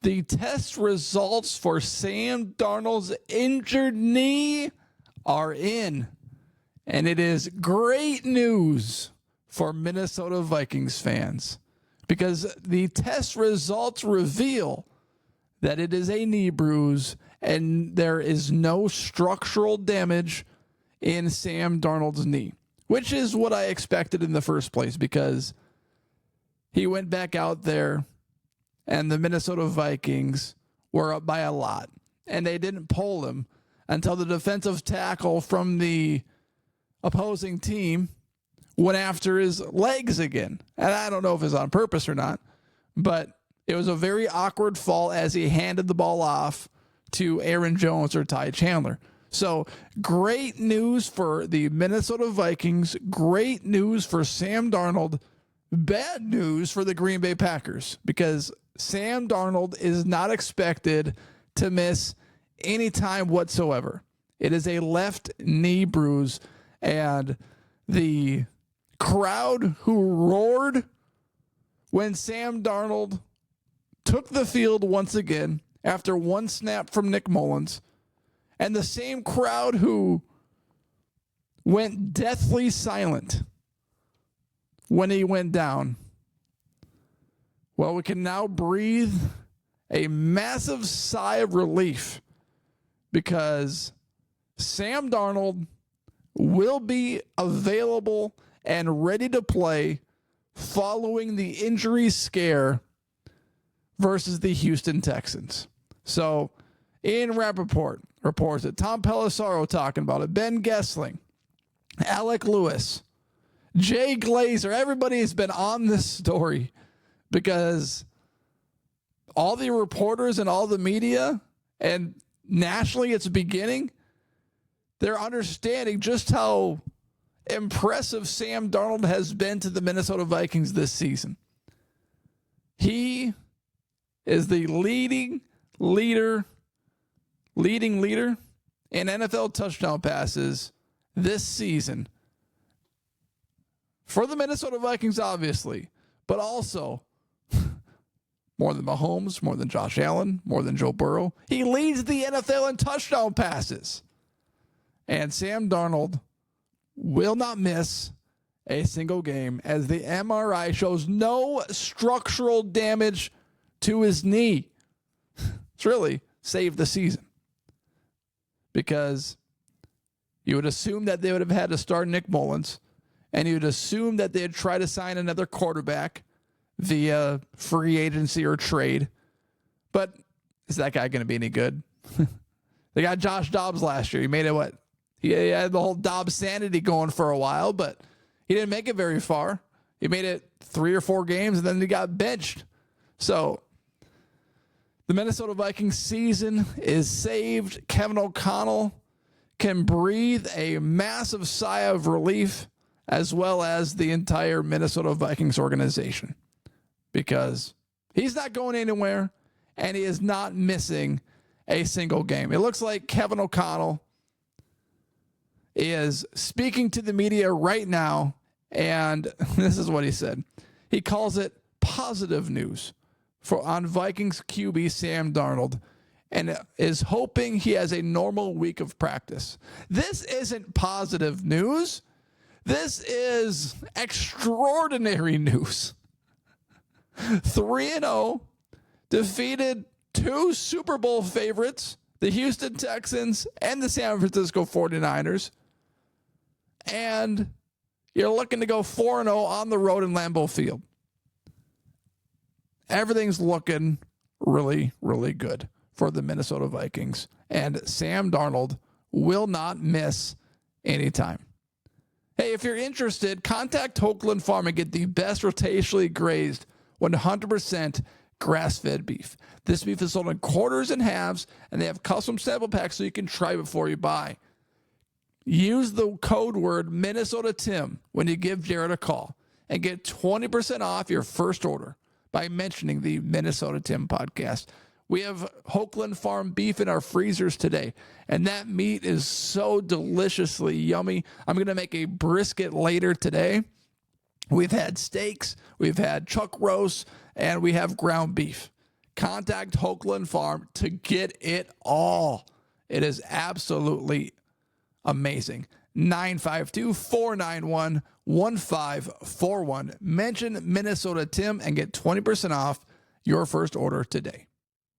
The test results for Sam Darnold's injured knee are in. And it is great news for Minnesota Vikings fans because the test results reveal that it is a knee bruise and there is no structural damage in Sam Darnold's knee, which is what I expected in the first place because he went back out there and the Minnesota Vikings were up by a lot and they didn't pull him until the defensive tackle from the opposing team went after his legs again. And I don't know if it's on purpose or not, but it was a very awkward fall as he handed the ball off to Aaron Jones or Ty Chandler. So great news for the Minnesota Vikings. Great news for Sam Darnold. Bad news for the Green Bay Packers because Sam Darnold is not expected to miss any time whatsoever. It is a left knee bruise, and the crowd who roared when Sam Darnold took the field once again after one snap from Nick Mullins, and the same crowd who went deathly silent when he went down. Well, we can now breathe a massive sigh of relief because Sam Darnold will be available and ready to play following the injury scare versus the Houston Texans. So, Ian Rappaport reports it. Tom Pelissaro talking about it. Ben Gessling, Alec Lewis, Jay Glazer. Everybody has been on this story because all the reporters and all the media, and nationally it's beginning, they're understanding just how impressive Sam Darnold has been to the Minnesota Vikings this season. He is the leading leader in NFL touchdown passes this season for the Minnesota Vikings, obviously, but also more than Mahomes, more than Josh Allen, more than Joe Burrow. He leads the NFL in touchdown passes. And Sam Darnold will not miss a single game as the MRI shows no structural damage to his knee. It's really saved the season because you would assume that they would have had to start Nick Mullins, and you would assume that they'd try to sign another quarterback via free agency or trade. But is that guy going to be any good? They got Josh Dobbs last year. He made it what? He had the whole Dobbs sanity going for a while, but he didn't make it very far. He made it 3 or 4 games, and then he got benched. So the Minnesota Vikings season is saved. Kevin O'Connell can breathe a massive sigh of relief, as well as the entire Minnesota Vikings organization, because he's not going anywhere and he is not missing a single game. It looks like Kevin O'Connell is speaking to the media right now, and this is what he said. He calls it positive news on Vikings QB Sam Darnold, and is hoping he has a normal week of practice. This isn't positive news. This is extraordinary news. 3-0, defeated 2 Super Bowl favorites, the Houston Texans and the San Francisco 49ers. And you're looking to go 4-0 on the road in Lambeau Field. Everything's looking really, really good for the Minnesota Vikings. And Sam Darnold will not miss any time. Hey, if you're interested, contact Hokelund Farm and get the best rotationally grazed 100% grass-fed beef. This beef is sold in quarters and halves, and they have custom sample packs so you can try before you buy. Use the code word Minnesota Tim when you give Jared a call and get 20% off your first order by mentioning the Minnesota Tim podcast. We have Hokelund Farm beef in our freezers today, and that meat is so deliciously yummy. I'm going to make a brisket later today. We've had steaks, we've had chuck roasts, and we have ground beef. Contact Hokelund Farm to get it all. It is absolutely amazing. 952-491-1541. Mention Minnesota Tim and get 20% off your first order today.